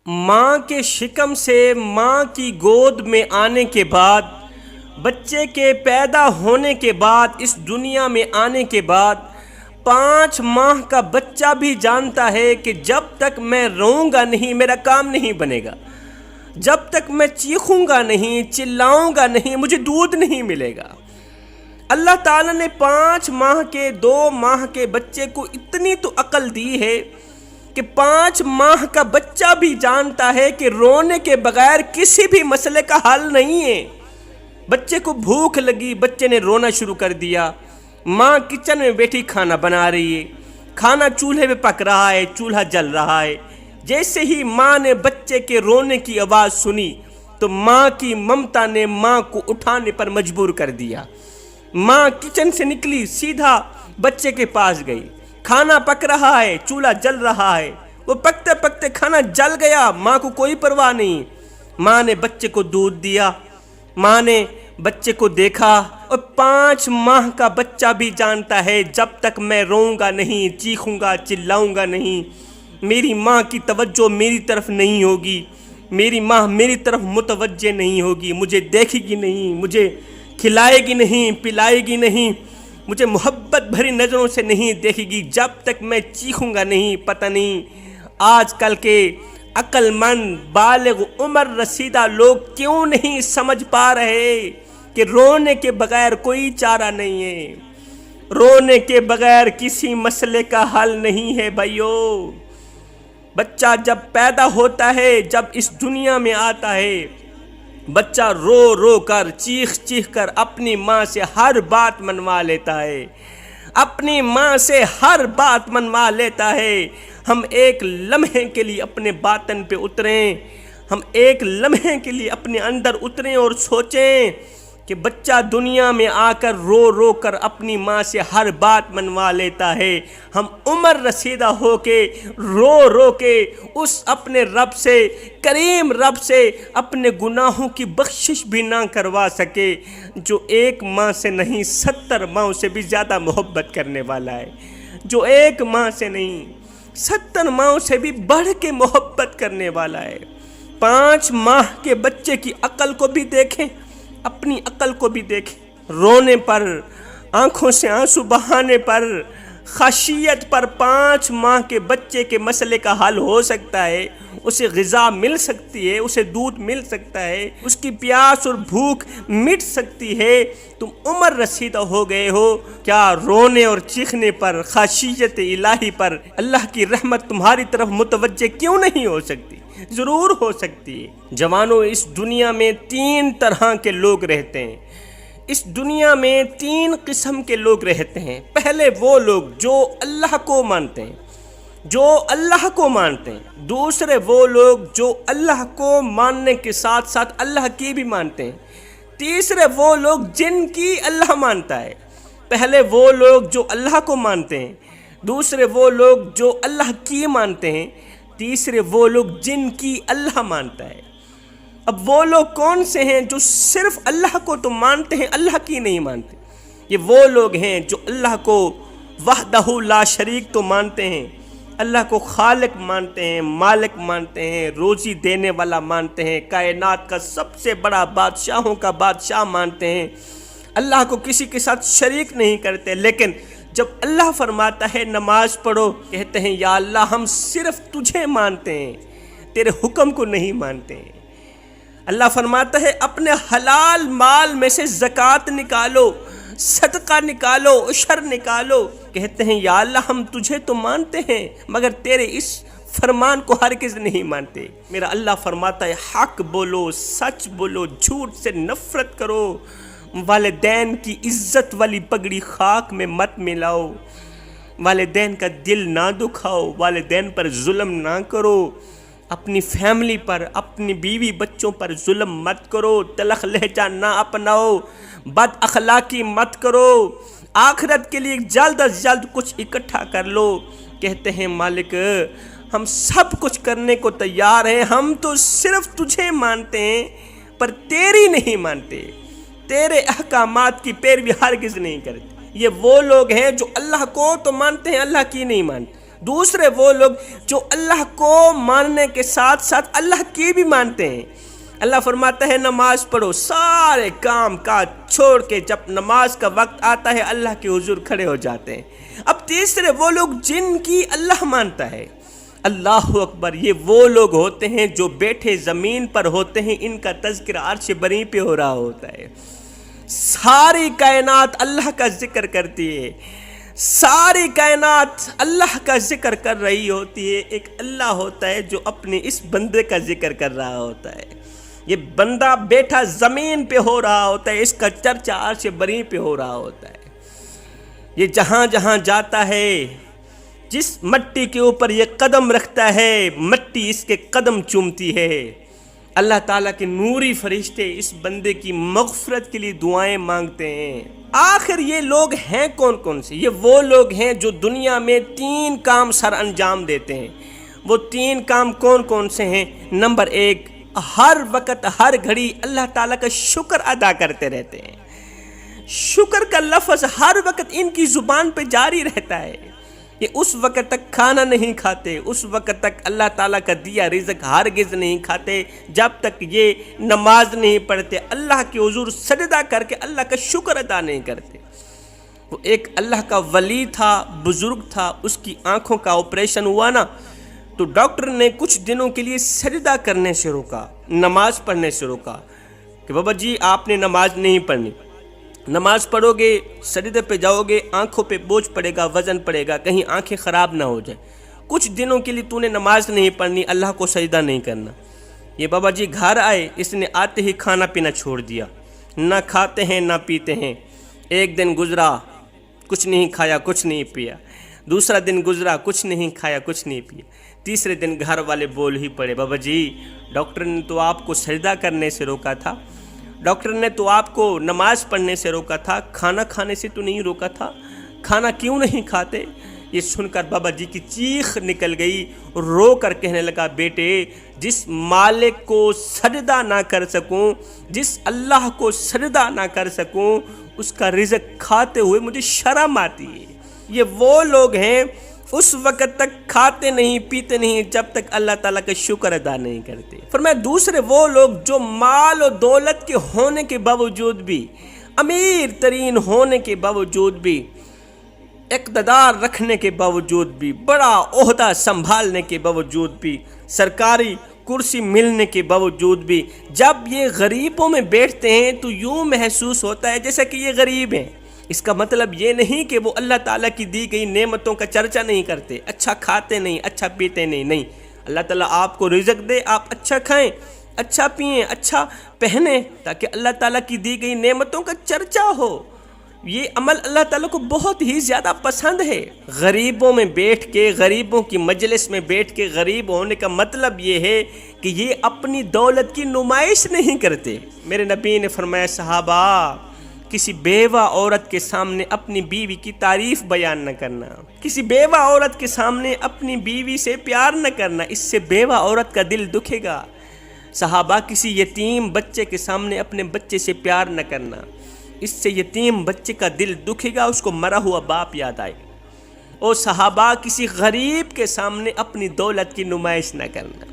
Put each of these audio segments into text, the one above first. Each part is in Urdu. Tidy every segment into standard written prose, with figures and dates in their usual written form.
ماں کے شکم سے ماں کی گود میں آنے کے بعد، بچے کے پیدا ہونے کے بعد، اس دنیا میں آنے کے بعد 5 ماہ کا بچہ بھی جانتا ہے کہ جب تک میں روؤں گا نہیں میرا کام نہیں بنے گا، جب تک میں چیخوں گا نہیں، چلاؤں گا نہیں، مجھے دودھ نہیں ملے گا۔ اللہ تعالیٰ نے 5 ماہ کے 2 ماہ کے بچے کو اتنی تو عقل دی ہے کہ 5 ماہ کا بچہ بھی جانتا ہے کہ رونے کے بغیر کسی بھی مسئلے کا حل نہیں ہے۔ بچے کو بھوک لگی، بچے نے رونا شروع کر دیا، ماں کچن میں بیٹھی کھانا بنا رہی ہے، کھانا چولہے پہ پک رہا ہے، چولہا جل رہا ہے۔ جیسے ہی ماں نے بچے کے رونے کی آواز سنی تو ماں کی ممتا نے ماں کو اٹھانے پر مجبور کر دیا۔ ماں کچن سے نکلی، سیدھا بچے کے پاس گئی۔ کھانا پک رہا ہے، چولہا جل رہا ہے، وہ پکتے پکتے کھانا جل گیا، ماں کو کوئی پرواہ نہیں۔ ماں نے بچے کو دودھ دیا، ماں نے بچے کو دیکھا، اور 5 ماہ کا بچہ بھی جانتا ہے جب تک میں روؤں گا نہیں، چیخوں گا، چلاؤں گا نہیں، میری ماں کی توجہ میری طرف نہیں ہوگی، میری ماں میری طرف متوجہ نہیں ہوگی، مجھے دیکھے گی نہیں، مجھے کھلائے گی نہیں، پلائے گی نہیں، مجھے محبت بھری نظروں سے نہیں دیکھے گی جب تک میں چیخوں گا نہیں۔ پتہ نہیں آج کل کے عقل مند بالغ عمر رسیدہ لوگ کیوں نہیں سمجھ پا رہے کہ رونے کے بغیر کوئی چارہ نہیں ہے، رونے کے بغیر کسی مسئلے کا حل نہیں ہے بھائیو۔ بچہ جب پیدا ہوتا ہے، جب اس دنیا میں آتا ہے، بچہ رو رو کر، چیخ چیخ کر اپنی ماں سے ہر بات منوا لیتا ہے، اپنی ماں سے ہر بات منوا لیتا ہے۔ ہم ایک لمحے کے لیے اپنے باطن پہ اتریں، ہم ایک لمحے کے لیے اپنے اندر اتریں اور سوچیں کہ بچہ دنیا میں آ کر رو رو کر اپنی ماں سے ہر بات منوا لیتا ہے۔ ہم عمر رسیدہ ہو کے رو رو کے اس اپنے رب سے، کریم رب سے، اپنے گناہوں کی بخشش بھی نہ کروا سکے، جو ایک ماں سے نہیں 70 ماں سے بھی زیادہ محبت کرنے والا ہے، جو ایک ماں سے نہیں 70 ماں سے بھی بڑھ کے محبت کرنے والا ہے۔ 5 ماہ کے بچے کی عقل کو بھی دیکھیں، اپنی عقل کو بھی دیکھیں، رونے پر، آنکھوں سے آنسو بہانے پر، خشیت پر 5 ماہ کے بچے کے مسئلے کا حل ہو سکتا ہے، اسے غذا مل سکتی ہے، اسے دودھ مل سکتا ہے، اس کی پیاس اور بھوک مٹ سکتی ہے۔ تم عمر رسیدہ ہو گئے ہو، کیا رونے اور چیخنے پر، خشیت الہی پر اللہ کی رحمت تمہاری طرف متوجہ کیوں نہیں ہو سکتی؟ ضرور ہو سکتی ہے۔ جوانوں، اس دنیا میں 3 طرح کے لوگ رہتے ہیں، اس دنیا میں 3 قسم کے لوگ رہتے ہیں۔ پہلے وہ لوگ جو اللہ کو مانتے ہیں، جو اللہ کو مانتے ہیں۔ دوسرے وہ لوگ جو اللہ کو ماننے کے ساتھ ساتھ اللہ کی بھی مانتے ہیں۔ تیسرے وہ لوگ جن کی اللہ مانتا ہے۔ پہلے وہ لوگ جو اللہ کو مانتے ہیں، دوسرے وہ لوگ جو اللہ کی مانتے ہیں، تیسرے وہ لوگ جن کی اللہ مانتا ہے۔ اب وہ لوگ کون سے ہیں جو صرف اللہ کو تو مانتے ہیں، اللہ کی نہیں مانتے؟ یہ وہ لوگ ہیں جو اللہ کو وحدہ لا شریک تو مانتے ہیں، اللہ کو خالق مانتے ہیں، مالک مانتے ہیں، روزی دینے والا مانتے ہیں، کائنات کا سب سے بڑا بادشاہوں کا بادشاہ مانتے ہیں، اللہ کو کسی کے ساتھ شریک نہیں کرتے۔ لیکن جب اللہ فرماتا ہے نماز پڑھو، کہتے ہیں یا اللہ ہم صرف تجھے مانتے ہیں، تیرے حکم کو نہیں مانتے ہیں۔ اللہ فرماتا ہے اپنے حلال مال میں سے زکوٰۃ نکالو، صدقہ نکالو، عشر نکالو، کہتے ہیں یا اللہ ہم تجھے تو مانتے ہیں مگر تیرے اس فرمان کو ہرگز نہیں مانتے۔ میرا اللہ فرماتا ہے حق بولو، سچ بولو، جھوٹ سے نفرت کرو، والدین کی عزت والی پگڑی خاک میں مت ملاؤ، والدین کا دل نہ دکھاؤ، والدین پر ظلم نہ کرو، اپنی فیملی پر، اپنی بیوی بچوں پر ظلم مت کرو، تلخ لہجہ نہ اپناؤ، بد اخلاقی مت کرو، آخرت کے لیے جلد از جلد کچھ اکٹھا کر لو۔ کہتے ہیں مالک ہم سب کچھ کرنے کو تیار ہیں، ہم تو صرف تجھے مانتے ہیں پر تیری نہیں مانتے، تیرے احکامات کی پیروی ہرگز نہیں کرتے۔ یہ وہ لوگ ہیں جو اللہ کو تو مانتے ہیں، اللہ کی نہیں مانتے۔ دوسرے وہ لوگ جو اللہ کو ماننے کے ساتھ ساتھ اللہ کی بھی مانتے ہیں۔ اللہ فرماتا ہے نماز پڑھو، سارے کام کاج چھوڑ کے جب نماز کا وقت آتا ہے اللہ کے حضور کھڑے ہو جاتے ہیں۔ اب تیسرے وہ لوگ جن کی اللہ مانتا ہے، اللہ اکبر، یہ وہ لوگ ہوتے ہیں جو بیٹھے زمین پر ہوتے ہیں، ان کا تذکرہ عرش بری پہ ہو رہا ہوتا ہے۔ ساری کائنات اللہ کا ذکر کرتی ہے، ساری کائنات اللہ کا ذکر کر رہی ہوتی ہے، ایک اللہ ہوتا ہے جو اپنے اس بندے کا ذکر کر رہا ہوتا ہے۔ یہ بندہ بیٹھا زمین پہ ہو رہا ہوتا ہے، اس کا چرچا عرش بری پہ ہو رہا ہوتا ہے۔ یہ جہاں جہاں جاتا ہے، جس مٹی کے اوپر یہ قدم رکھتا ہے، مٹی اس کے قدم چومتی ہے۔ اللہ تعالیٰ کے نوری فرشتے اس بندے کی مغفرت کے لیے دعائیں مانگتے ہیں۔ آخر یہ لوگ ہیں کون کون سے؟ یہ وہ لوگ ہیں جو دنیا میں 3 کام سر انجام دیتے ہیں۔ وہ 3 کام کون کون سے ہیں؟ نمبر 1، ہر وقت ہر گھڑی اللہ تعالیٰ کا شکر ادا کرتے رہتے ہیں۔ شکر کا لفظ ہر وقت ان کی زبان پہ جاری رہتا ہے۔ یہ اس وقت تک کھانا نہیں کھاتے، اس وقت تک اللہ تعالیٰ کا دیا رزق ہرگز نہیں کھاتے جب تک یہ نماز نہیں پڑھتے، اللہ کے حضور سجدہ کر کے اللہ کا شکر ادا نہیں کرتے۔ وہ ایک اللہ کا ولی تھا، بزرگ تھا، اس کی آنکھوں کا آپریشن ہوا نا، تو ڈاکٹر نے کچھ دنوں کے لیے سجدہ کرنے سے روکا، نماز پڑھنے سے روکا کہ بابا جی آپ نے نماز نہیں پڑھنی، نماز پڑھو گے سجدے پہ جاؤ گے آنکھوں پہ بوجھ پڑے گا، وزن پڑے گا، کہیں آنکھیں خراب نہ ہو جائے، کچھ دنوں کے لیے تو نے نماز نہیں پڑھنی، اللہ کو سجدہ نہیں کرنا۔ یہ بابا جی گھر آئے، اس نے آتے ہی کھانا پینا چھوڑ دیا، نہ کھاتے ہیں نہ پیتے ہیں۔ ایک دن گزرا، کچھ نہیں کھایا کچھ نہیں پیا، دوسرا دن گزرا، کچھ نہیں کھایا کچھ نہیں پیا، تیسرے دن گھر والے بول ہی پڑے بابا جی ڈاکٹر نے تو آپ کو سجدہ کرنے سے روکا تھا، ڈاکٹر نے تو آپ کو نماز پڑھنے سے روکا تھا، کھانا کھانے سے تو نہیں روکا تھا، کھانا کیوں نہیں کھاتے؟ یہ سن کر بابا جی کی چیخ نکل گئی، رو کر کہنے لگا بیٹے جس مالک کو سجدہ نہ کر سکوں، جس اللہ کو سجدہ نہ کر سکوں، اس کا رزق کھاتے ہوئے مجھے شرم آتی ہے۔ یہ وہ لوگ ہیں اس وقت تک کھاتے نہیں پیتے نہیں جب تک اللہ تعالیٰ کا شکر ادا نہیں کرتے۔ فرمایا دوسرے وہ لوگ جو مال و دولت کے ہونے کے باوجود بھی، امیر ترین ہونے کے باوجود بھی، اقتدار رکھنے کے باوجود بھی، بڑا عہدہ سنبھالنے کے باوجود بھی، سرکاری کرسی ملنے کے باوجود بھی، جب یہ غریبوں میں بیٹھتے ہیں تو یوں محسوس ہوتا ہے جیسا کہ یہ غریب ہیں۔ اس کا مطلب یہ نہیں کہ وہ اللہ تعالیٰ کی دی گئی نعمتوں کا چرچا نہیں کرتے، اچھا کھاتے نہیں، اچھا پیتے نہیں، اللہ تعالیٰ آپ کو رزق دے، آپ اچھا کھائیں، اچھا پئیں، اچھا پہنیں، تاکہ اللہ تعالیٰ کی دی گئی نعمتوں کا چرچا ہو۔ یہ عمل اللہ تعالیٰ کو بہت ہی زیادہ پسند ہے۔ غریبوں میں بیٹھ کے، غریبوں کی مجلس میں بیٹھ کے غریب ہونے کا مطلب یہ ہے کہ یہ اپنی دولت کی نمائش نہیں کرتے۔ میرے نبی نے فرمایا صحابہ کسی بیوہ عورت کے سامنے اپنی بیوی کی تعریف بیان نہ کرنا، کسی بیوہ عورت کے سامنے اپنی بیوی سے پیار نہ کرنا، اس سے بیوہ عورت کا دل دکھے گا۔ صحابہ کسی یتیم بچے کے سامنے اپنے بچے سے پیار نہ کرنا، اس سے یتیم بچے کا دل دکھے گا، اس کو مرا ہوا باپ یاد آئے گا۔ اور صحابہ کسی غریب کے سامنے اپنی دولت کی نمائش نہ کرنا،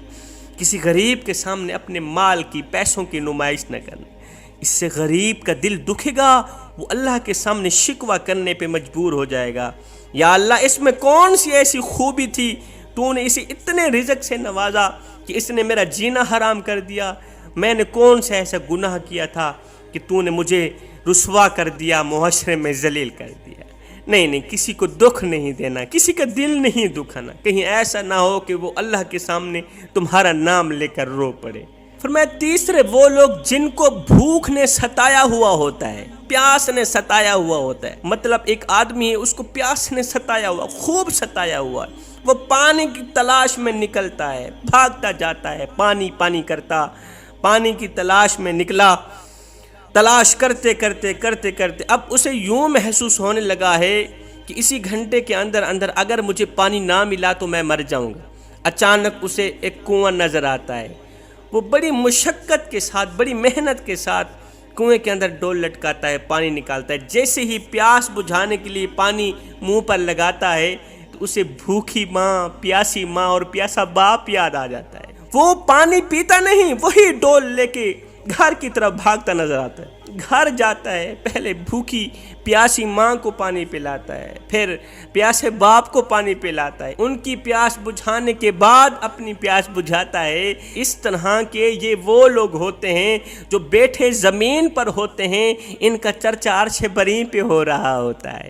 کسی غریب کے سامنے اپنے مال کی پیسوں کی نمائش نہ کرنا، اس سے غریب کا دل دکھے گا، وہ اللہ کے سامنے شکوہ کرنے پہ مجبور ہو جائے گا، یا اللہ اس میں کون سی ایسی خوبی تھی، تو نے اسے اتنے رزق سے نوازا کہ اس نے میرا جینا حرام کر دیا، میں نے کون سا ایسا گناہ کیا تھا کہ تو نے مجھے رسوا کر دیا، معاشرے میں ذلیل کر دیا۔ نہیں، کسی کو دکھ نہیں دینا، کسی کا دل نہیں دکھانا، کہیں ایسا نہ ہو کہ وہ اللہ کے سامنے تمہارا نام لے کر رو پڑے۔ فرمایا تیسرے وہ لوگ جن کو بھوک نے ستایا ہوا ہوتا ہے، پیاس نے ستایا ہوا ہوتا ہے، مطلب ایک آدمی ہے اس کو پیاس نے ستایا ہوا، خوب ستایا ہوا ہے، وہ پانی کی تلاش میں نکلتا ہے، بھاگتا جاتا ہے، پانی کرتا، پانی کی تلاش میں نکلا، تلاش کرتے اب اسے یوں محسوس ہونے لگا ہے کہ اسی گھنٹے کے اندر اگر مجھے پانی نہ ملا تو میں مر جاؤں گا۔ اچانک اسے ایک کنواں نظر آتا ہے، وہ بڑی مشقت کے ساتھ، بڑی محنت کے ساتھ کنویں کے اندر ڈول لٹکاتا ہے، پانی نکالتا ہے، جیسے ہی پیاس بجھانے کے لیے پانی منہ پر لگاتا ہے تو تو اسے بھوکی ماں، پیاسی ماں اور پیاسا باپ یاد آ جاتا ہے۔ وہ پانی پیتا نہیں، وہی ڈول لے کے گھر کی طرف بھاگتا نظر آتا ہے۔ گھر جاتا ہے، پہلے بھوکی پیاسی ماں کو پانی پلاتا ہے، پھر پیاسے باپ کو پانی پلاتا ہے، ان کی پیاس بجھانے کے بعد اپنی پیاس بجھاتا ہے۔ اس طرح کے یہ وہ لوگ ہوتے ہیں جو بیٹھے زمین پر ہوتے ہیں، ان کا چرچا عرش بری پہ ہو رہا ہوتا ہے۔